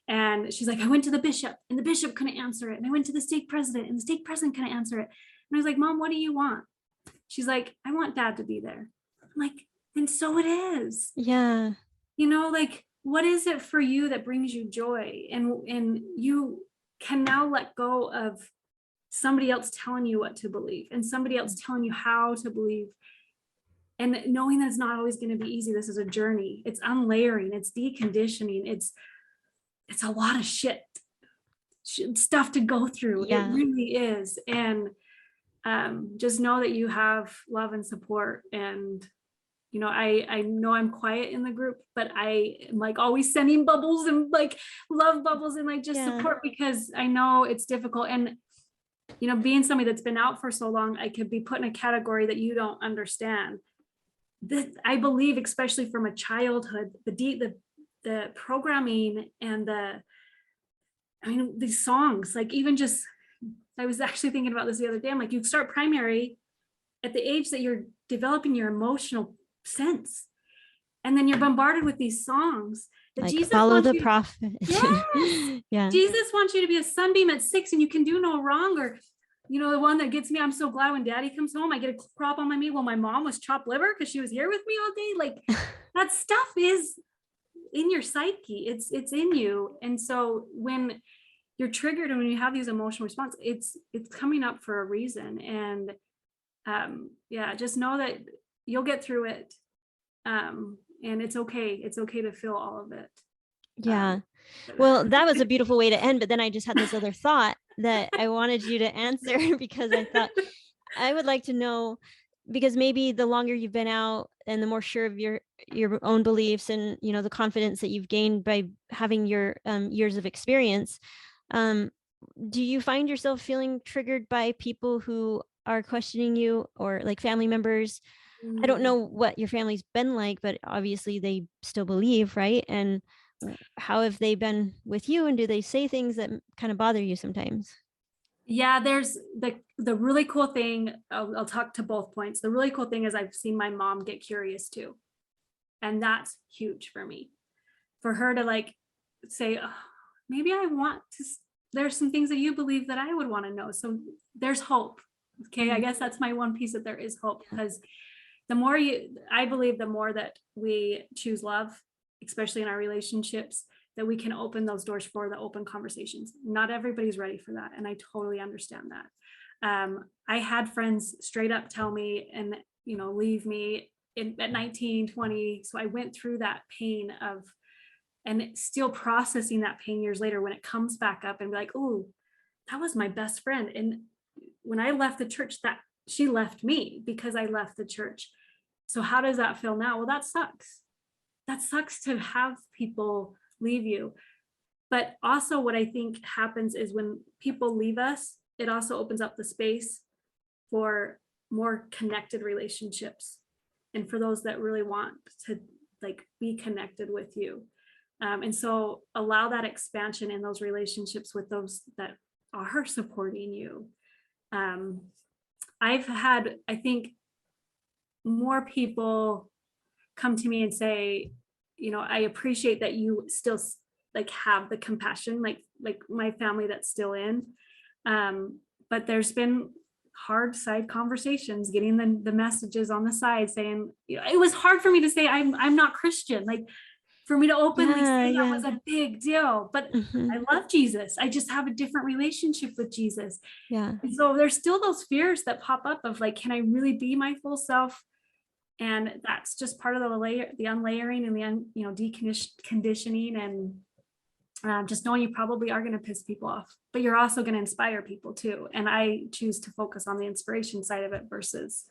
And she's like, I went to the bishop and the bishop couldn't answer it. And I went to the stake president and the stake president couldn't answer it. And I was like, Mom, what do you want? She's like, I want Dad to be there. I'm like, and so it is. Yeah. You know, like, what is it for you that brings you joy? And you can now let go of somebody else telling you what to believe and somebody else telling you how to believe. And knowing that it's not always going to be easy. This is a journey. It's unlayering. It's deconditioning. It's a lot of stuff to go through. Yeah. It really is. And just know that you have love and support. And, you know, I know I'm quiet in the group, but I am like always sending bubbles and like love bubbles and like just support, because I know it's difficult. And, you know, being somebody that's been out for so long, I could be put in a category that you don't understand. This, I believe, especially from a childhood, the programming and these songs, like even just, I was actually thinking about this the other day. I'm like, you start primary at the age that you're developing your emotional sense. And then you're bombarded with these songs that like Jesus follow wants the you to, prophet. yes, Yeah. Jesus wants you to be a sunbeam at 6 and you can do no wrong. Or, the one that gets me, I'm so glad when daddy comes home, I get a crop on my meat. Well, my mom was chopped liver because she was here with me all day. Like that stuff is in your psyche. It's in you. And so when you're triggered and when you have these emotional responses, it's coming up for a reason. And just know that you'll get through it. And it's okay. It's okay to feel all of it. Yeah. Well, that was a beautiful way to end, but then I just had this other thought that I wanted you to answer because I thought I would like to know, because maybe the longer you've been out and the more sure of your own beliefs and, the confidence that you've gained by having your years of experience, do you find yourself feeling triggered by people who are questioning you, or like family members? I don't know what your family's been like, but obviously they still believe, right? And how have they been with you? And do they say things that kind of bother you sometimes? Yeah, there's the really cool thing. I'll talk to both points. The really cool thing is I've seen my mom get curious too. And that's huge for me. For her to like say, oh, maybe I want to, there's some things that you believe that I would want to know. So there's hope. Okay. I guess that's my one piece, that there is hope, because I believe the more that we choose love, especially in our relationships, that we can open those doors for the open conversations. Not everybody's ready for that. And I totally understand that. I had friends straight up tell me and, leave me at 19, 20. So I went through that pain and still processing that pain years later when it comes back up and be like, oh, that was my best friend. And when I left the church, that she left me because I left the church. So how does that feel now? Well, that sucks. That sucks to have people leave you. But also what I think happens is when people leave us, it also opens up the space for more connected relationships. And for those that really want to like be connected with you. And so allow that expansion in those relationships with those that are supporting you. I've had, I think, more people come to me and say, I appreciate that you still like have the compassion, like my family that's still in. But there's been hard side conversations, getting the messages on the side saying, it was hard for me to say I'm not Christian. Like for me to openly say that was a big deal, but I love Jesus. I just have a different relationship with Jesus. Yeah. And so there's still those fears that pop up of like, can I really be my full self? And that's just part of the unlayering and the deconditioning, and just knowing you probably are going to piss people off, but you're also going to inspire people too. And I choose to focus on the inspiration side of it versus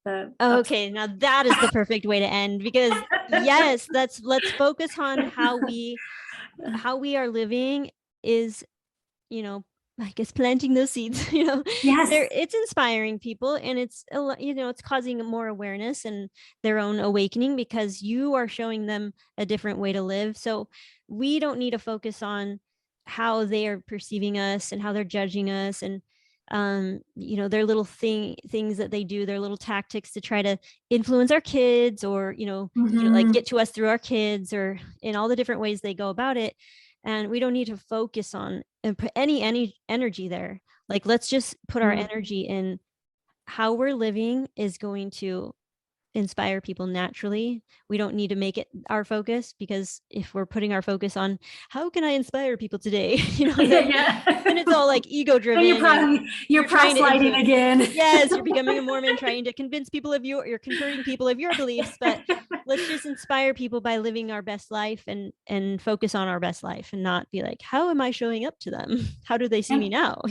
the. Okay, now that is the perfect way to end, because yes, let's focus on how we are living is, I guess planting those seeds, Yes. It's inspiring people, and it's causing more awareness and their own awakening, because you are showing them a different way to live. So we don't need to focus on how they are perceiving us and how they're judging us, and their little things that they do, their little tactics to try to influence our kids, or like get to us through our kids, or in all the different ways they go about it. And we don't need to focus on and put any energy there. Like, let's just put our energy in how we're living is going to inspire people naturally. We don't need to make it our focus, because if we're putting our focus on how can I inspire people today, then it's all like ego driven. You're proselyting again. Yes, you're becoming a Mormon, trying to convince people of you're converting people of your beliefs. But let's just inspire people by living our best life and focus on our best life, and not be like, how am I showing up to them? How do they see me now?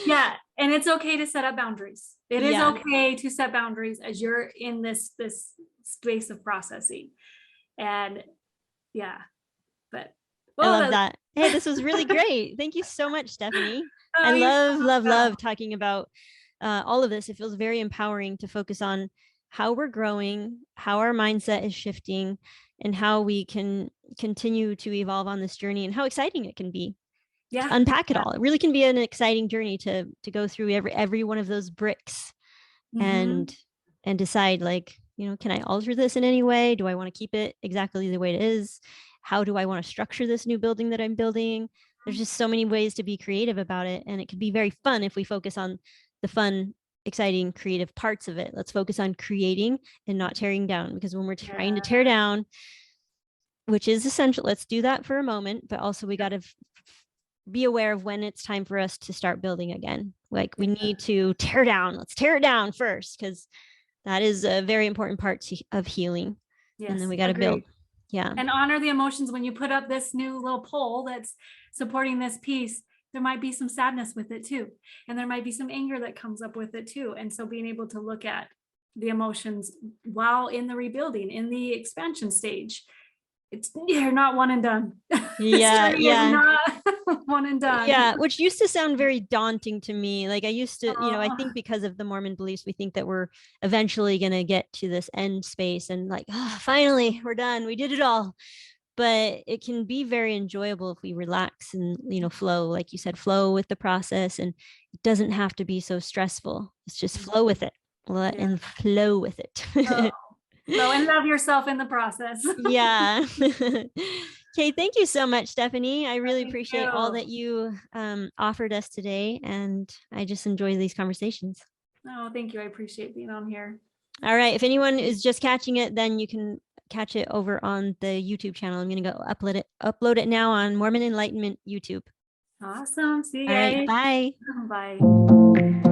Yeah. And it's okay to set up boundaries. It is okay to set boundaries as you're in this space of processing. And but I love that. Hey, this was really great. Thank you so much, Stefanie. I love talking about all of this. It feels very empowering to focus on how we're growing, how our mindset is shifting, and how we can continue to evolve on this journey and how exciting it can be. Yeah. To unpack it all. It really can be an exciting journey to go through every one of those bricks and decide, like, you know, can I alter this in any way? Do I want to keep it exactly the way it is? How do I want to structure this new building that I'm building? There's just so many ways to be creative about it. And it can be very fun if we focus on the fun, exciting, creative parts of it. Let's focus on creating and not tearing down, because when we're trying to tear down, which is essential, let's do that for a moment, but also we got to be aware of when it's time for us to start building again. Like, we need to tear down. Let's tear it down first, because that is a very important part of healing. Yes, and then we got to build. Yeah. And honor the emotions. When you put up this new little pole that's supporting this piece, there might be some sadness with it too. And there might be some anger that comes up with it too. And so being able to look at the emotions while in the rebuilding, in the expansion stage, you're not one and done. Yeah. Yeah. Not one and done. Yeah. Which used to sound very daunting to me. Like, I used to, you know, I think because of the Mormon beliefs, we think that we're eventually going to get to this end space and like, oh, finally we're done. We did it all. But it can be very enjoyable if we relax and, you know, flow, like you said, flow with the process. And it doesn't have to be so stressful. It's just flow with it and flow with it. So, and love yourself in the process. Yeah. Okay. Thank you so much, Stefanie. I really appreciate all that you offered us today. And I just enjoy these conversations. Oh, thank you. I appreciate being on here. All right. If anyone is just catching it, then you can catch it over on the YouTube channel. I'm going to go upload it now on Mormon Enlightenment YouTube. Awesome. See you guys. All right. Bye. Bye.